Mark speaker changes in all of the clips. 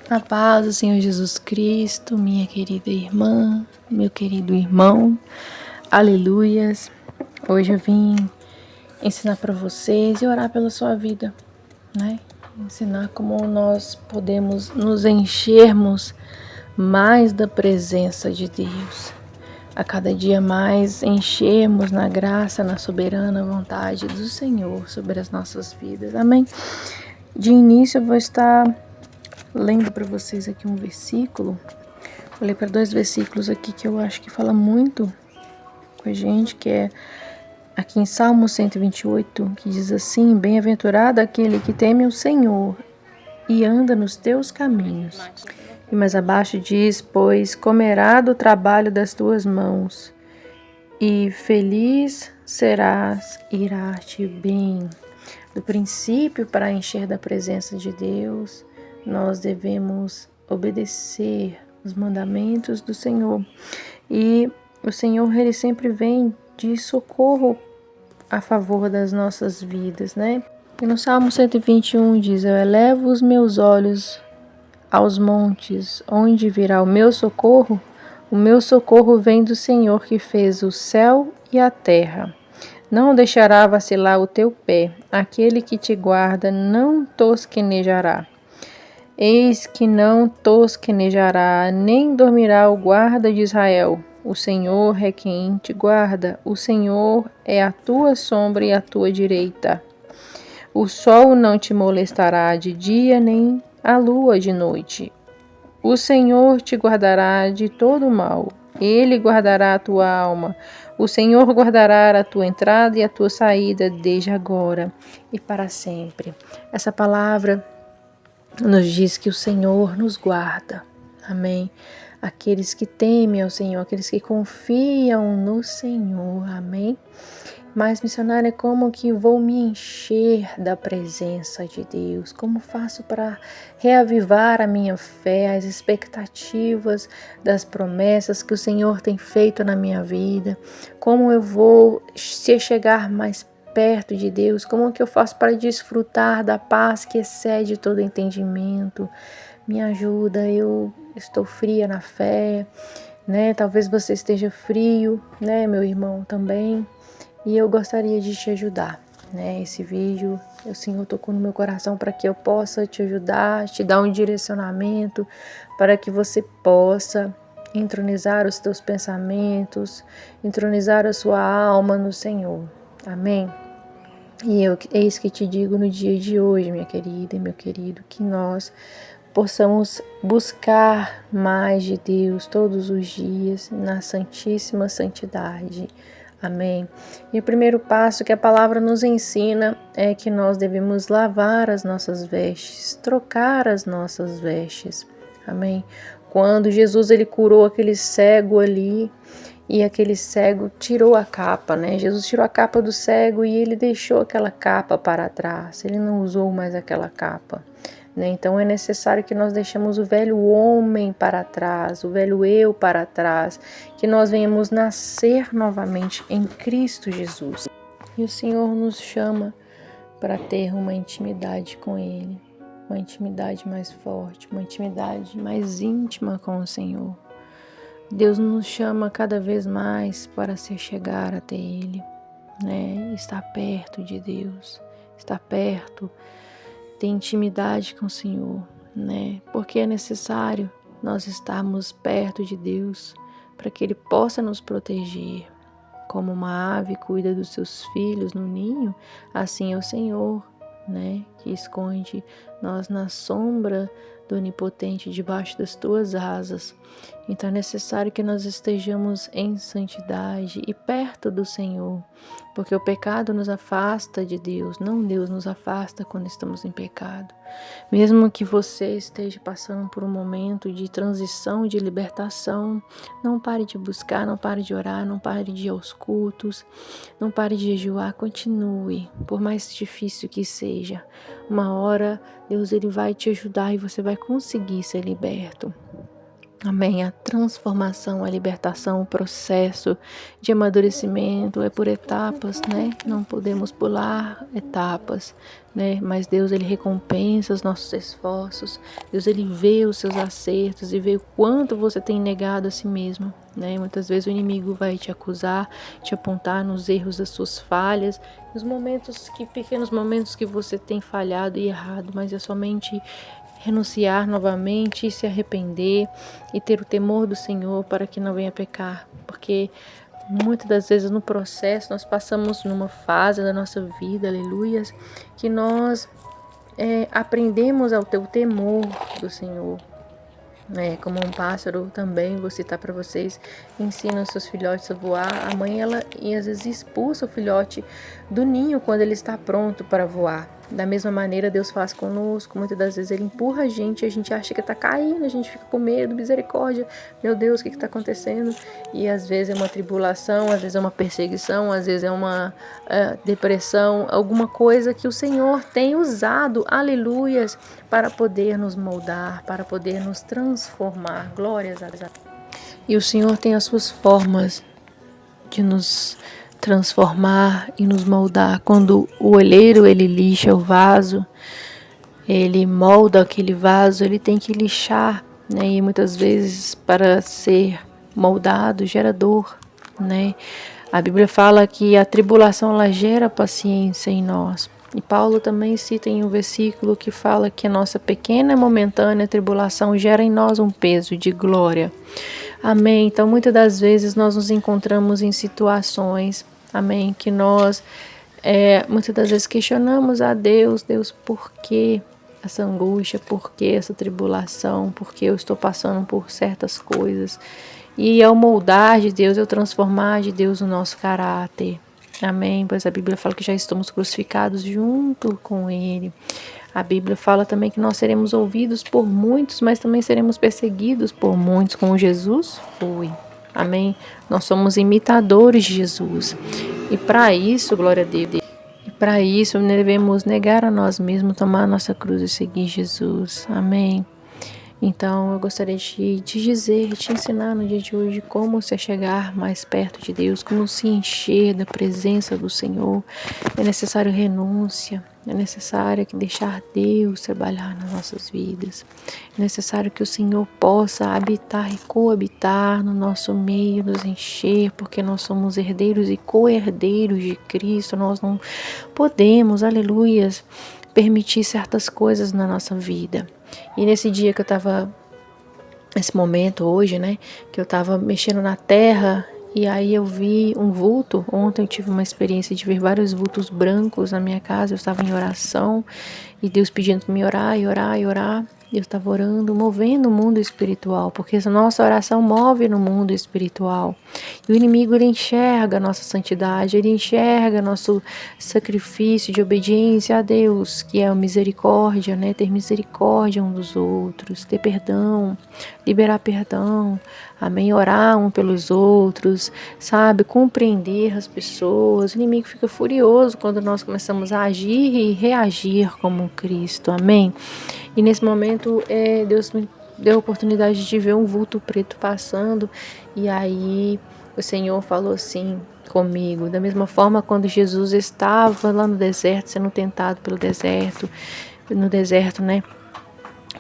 Speaker 1: A paz do Senhor Jesus Cristo, minha querida irmã, meu querido irmão, aleluias. Hoje eu vim ensinar para vocês e orar pela sua vida, né? Ensinar como nós podemos nos enchermos mais da presença de Deus. A cada dia mais enchermos na graça, na soberana vontade do Senhor sobre as nossas vidas. Amém? De início eu vou estar lendo para vocês aqui um versículo. Vou ler para 2 versículos aqui que eu acho que fala muito com a gente, que é aqui em Salmo 128, que diz assim: Bem-aventurado aquele que teme o Senhor e anda nos teus caminhos. E mais abaixo diz: Pois comerá do trabalho das tuas mãos, e feliz serás, irá-te bem. Do princípio, para encher da presença de Deus, nós devemos obedecer os mandamentos do Senhor. E o Senhor, Ele sempre vem de socorro a favor das nossas vidas, né? E no Salmo 121 diz: Eu elevo os meus olhos aos montes, onde virá o meu socorro? O meu socorro vem do Senhor que fez o céu e a terra. Não deixará vacilar o teu pé, aquele que te guarda não tosquenejará. Eis que não tosquenejará, nem dormirá o guarda de Israel. O Senhor é quem te guarda, o Senhor é a tua sombra e a tua direita. O sol não te molestará de dia, nem a lua de noite. O Senhor te guardará de todo mal. Ele guardará a tua alma. O Senhor guardará a tua entrada e a tua saída desde agora e para sempre. Essa palavra nos diz que o Senhor nos guarda. Amém? Aqueles que temem ao Senhor, aqueles que confiam no Senhor. Amém? Mas, missionária, como que vou me encher da presença de Deus? Como faço para reavivar a minha fé, as expectativas das promessas que o Senhor tem feito na minha vida? Como eu vou chegar mais perto de Deus? Como que eu faço para desfrutar da paz que excede todo entendimento? Me ajuda, eu estou fria na fé, né? Talvez você esteja frio, né, meu irmão, também. E eu gostaria de te ajudar, né? Esse vídeo, o Senhor tocou no meu coração para que eu possa te ajudar, te dar um direcionamento, para que você possa entronizar os teus pensamentos, entronizar a sua alma no Senhor. Amém? E eis que te digo no dia de hoje, minha querida e meu querido, que nós possamos buscar mais de Deus todos os dias na santíssima santidade. Amém. E o primeiro passo que a palavra nos ensina é que nós devemos lavar as nossas vestes, trocar as nossas vestes. Amém. Quando Jesus ele curou aquele cego ali e aquele cego tirou a capa, né? Jesus tirou a capa do cego e ele deixou aquela capa para trás. Ele não usou mais aquela capa. Então é necessário que nós deixemos o velho homem para trás, o velho eu para trás, que nós venhamos nascer novamente em Cristo Jesus. E o Senhor nos chama para ter uma intimidade com Ele, uma intimidade mais forte, uma intimidade mais íntima com o Senhor. Deus nos chama cada vez mais para se chegar até Ele, né? Estar perto de Deus, estar perto, ter intimidade com o Senhor, né? Porque é necessário nós estarmos perto de Deus para que Ele possa nos proteger. Como uma ave cuida dos seus filhos no ninho, assim é o Senhor, né? Que esconde nós na sombra do Onipotente debaixo das tuas asas. Então é necessário que nós estejamos em santidade e perto do Senhor, porque o pecado nos afasta de Deus, não Deus nos afasta quando estamos em pecado. Mesmo que você esteja passando por um momento de transição, de libertação, não pare de buscar, não pare de orar, não pare de ir aos cultos, não pare de jejuar, continue, por mais difícil que seja. Uma hora Deus ele vai te ajudar e você vai conseguir ser liberto. Amém. A transformação, a libertação, o processo de amadurecimento é por etapas, né? Não podemos pular etapas, né? Mas Deus, Ele recompensa os nossos esforços. Deus, Ele vê os seus acertos e vê o quanto você tem negado a si mesmo, né? Muitas vezes o inimigo vai te acusar, te apontar nos erros das suas falhas, pequenos momentos que você tem falhado e errado, mas é somente renunciar novamente e se arrepender e ter o temor do Senhor para que não venha pecar, porque muitas das vezes no processo nós passamos numa fase da nossa vida, aleluias, que nós aprendemos ao ter o temor do Senhor. Como um pássaro também, vou citar para vocês, ensina os seus filhotes a voar. A mãe, ela às vezes expulsa o filhote do ninho quando ele está pronto para voar. Da mesma maneira, Deus faz conosco. Muitas das vezes Ele empurra a gente acha que está caindo, a gente fica com medo, misericórdia. Meu Deus, o que está acontecendo? E às vezes é uma tribulação, às vezes é uma perseguição, às vezes é uma depressão, alguma coisa que o Senhor tem usado, aleluias, para poder nos moldar, para poder nos transformar. Glórias a Deus. E o Senhor tem as suas formas de nos transformar e nos moldar. Quando o olheiro, ele lixa o vaso, ele molda aquele vaso, ele tem que lixar, né? E muitas vezes para ser moldado gera dor, né? A Bíblia fala que a tribulação ela gera paciência em nós. E Paulo também cita em um versículo que fala que a nossa pequena e momentânea tribulação gera em nós um peso de glória. Amém. Então, muitas das vezes nós nos encontramos em situações, amém, que nós muitas das vezes questionamos a Deus, por que essa angústia, por que essa tribulação, por que eu estou passando por certas coisas. E é o moldar de Deus, é o transformar de Deus o nosso caráter. Amém. Pois a Bíblia fala que já estamos crucificados junto com Ele. A Bíblia fala também que nós seremos ouvidos por muitos, mas também seremos perseguidos por muitos, como Jesus foi. Amém? Nós somos imitadores de Jesus. E para isso, glória a Deus, e para isso devemos negar a nós mesmos, tomar a nossa cruz e seguir Jesus. Amém? Então, eu gostaria de te dizer, te ensinar no dia de hoje como se chegar mais perto de Deus, como se encher da presença do Senhor. É necessário renúncia, é necessário deixar Deus trabalhar nas nossas vidas. É necessário que o Senhor possa habitar e coabitar no nosso meio, nos encher, porque nós somos herdeiros e co-herdeiros de Cristo. Nós não podemos, aleluias, permitir certas coisas na nossa vida. E nesse dia que eu estava, nesse momento hoje, né, que eu estava mexendo na terra, e aí eu vi um vulto. Ontem eu tive uma experiência de ver vários vultos brancos na minha casa. Eu estava em oração e Deus pedindo para me orar e orar e orar. Deus estava orando, movendo o mundo espiritual, porque a nossa oração move no mundo espiritual. E o inimigo, ele enxerga a nossa santidade, ele enxerga nosso sacrifício de obediência a Deus, que é a misericórdia, né? Ter misericórdia um dos outros, ter perdão, liberar perdão, amém? Orar um pelos outros, sabe? Compreender as pessoas. O inimigo fica furioso quando nós começamos a agir e reagir como Cristo, amém? E nesse momento, Deus me deu a oportunidade de ver um vulto preto passando, e aí o Senhor falou assim comigo, da mesma forma quando Jesus estava lá no deserto, sendo tentado no deserto, né?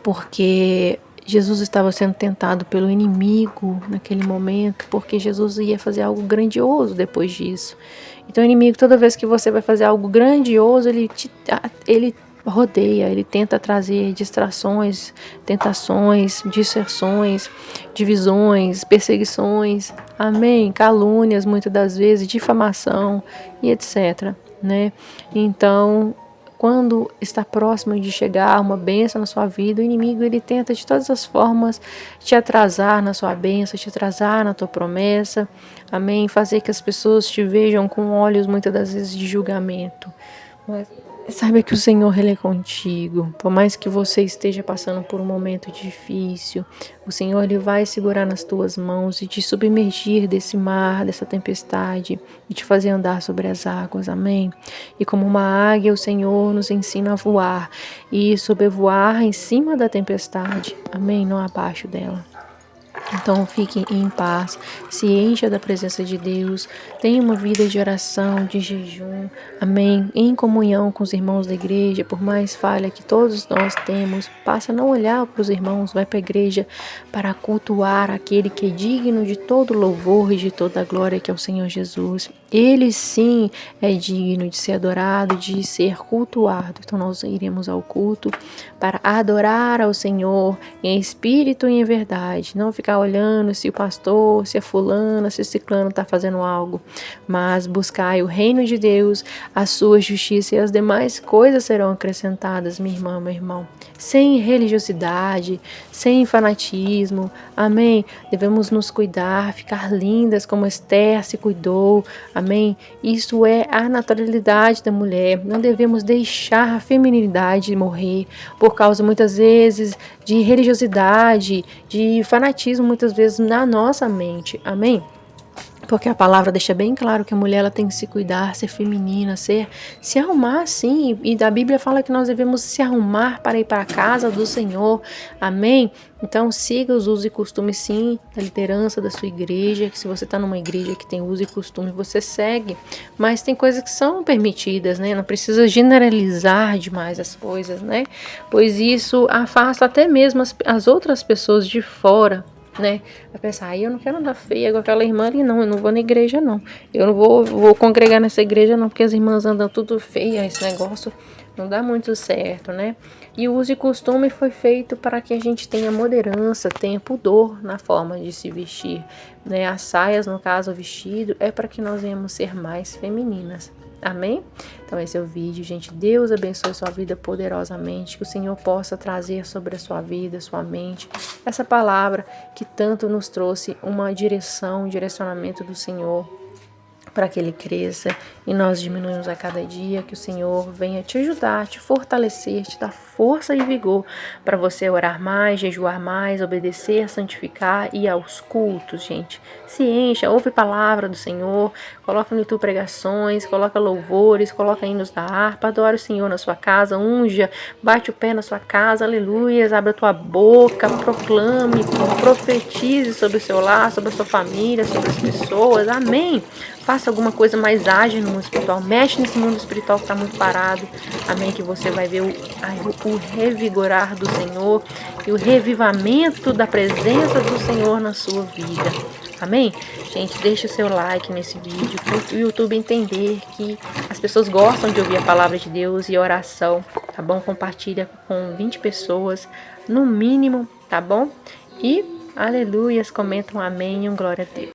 Speaker 1: Porque Jesus estava sendo tentado pelo inimigo naquele momento, porque Jesus ia fazer algo grandioso depois disso. Então o inimigo, toda vez que você vai fazer algo grandioso, ele rodeia, ele tenta trazer distrações, tentações, disserções, divisões, perseguições, amém, calúnias muitas das vezes, difamação e etc, né? Então, quando está próximo de chegar uma bênção na sua vida, o inimigo ele tenta de todas as formas te atrasar na sua bênção, te atrasar na tua promessa, amém, fazer que as pessoas te vejam com olhos muitas das vezes de julgamento. Mas saiba que o Senhor, Ele é contigo. Por mais que você esteja passando por um momento difícil, o Senhor, Ele vai segurar nas tuas mãos e te submergir desse mar, dessa tempestade, e te fazer andar sobre as águas, amém? E como uma águia, o Senhor nos ensina a voar, e sobrevoar em cima da tempestade, amém? Não abaixo dela. Então fique em paz, se encha da presença de Deus, tenha uma vida de oração, de jejum, amém? Em comunhão com os irmãos da igreja, por mais falha que todos nós temos, passa a não olhar para os irmãos, vai para a igreja para cultuar aquele que é digno de todo louvor e de toda glória, que é o Senhor Jesus. Ele sim é digno de ser adorado, de ser cultuado. Então nós iremos ao culto para adorar ao Senhor em espírito e em verdade, não ficar olhando se o pastor, se a fulana, se o ciclano está fazendo algo, mas buscai o reino de Deus, a sua justiça, e as demais coisas serão acrescentadas, minha irmã, meu irmão, sem religiosidade, sem fanatismo, amém? Devemos nos cuidar, ficar lindas como Esther se cuidou, amém? Isso é a naturalidade da mulher, não devemos deixar a feminilidade morrer por causa muitas vezes de religiosidade, de fanatismo, muitas vezes na nossa mente, amém? Porque a palavra deixa bem claro que a mulher ela tem que se cuidar, ser feminina, se arrumar sim. E a Bíblia fala que nós devemos se arrumar para ir para a casa do Senhor. Amém? Então siga os usos e costumes sim da liderança da sua igreja. Que se você está numa igreja que tem uso e costume, você segue. Mas tem coisas que são permitidas, né? Não precisa generalizar demais as coisas, né? Pois isso afasta até mesmo as outras pessoas de fora, né? Vai pensar, eu não quero andar feia com aquela irmã ali, não. Eu não vou na igreja, não. Eu não vou congregar nessa igreja, não, porque as irmãs andam tudo feia. Esse negócio não dá muito certo, né? E o uso e costume foi feito para que a gente tenha moderância, tenha pudor na forma de se vestir, né? As saias, no caso, o vestido, é para que nós venhamos ser mais femininas. Amém? Então esse é o vídeo, gente. Deus abençoe sua vida poderosamente, que o Senhor possa trazer sobre a sua vida, sua mente, essa palavra que tanto nos trouxe uma direção, um direcionamento do Senhor, para que ele cresça e nós diminuímos a cada dia, que o Senhor venha te ajudar, te fortalecer, te dar força e vigor para você orar mais, jejuar mais, obedecer, santificar e ir aos cultos, gente. Se encha, ouve a palavra do Senhor, coloca no YouTube pregações, coloca louvores, coloca hinos da harpa, adora o Senhor na sua casa, unja, bate o pé na sua casa, aleluias, abre a tua boca, proclame, profetize sobre o seu lar, sobre a sua família, sobre as pessoas, amém? Faça alguma coisa mais ágil no mundo espiritual. Mexe nesse mundo espiritual que está muito parado. Amém? Que você vai ver o revigorar do Senhor e o revivamento da presença do Senhor na sua vida. Amém? Gente, deixa o seu like nesse vídeo para o YouTube entender que as pessoas gostam de ouvir a palavra de Deus e oração, tá bom? Compartilha com 20 pessoas, no mínimo, tá bom? E, aleluias, comenta um amém e um glória a Deus.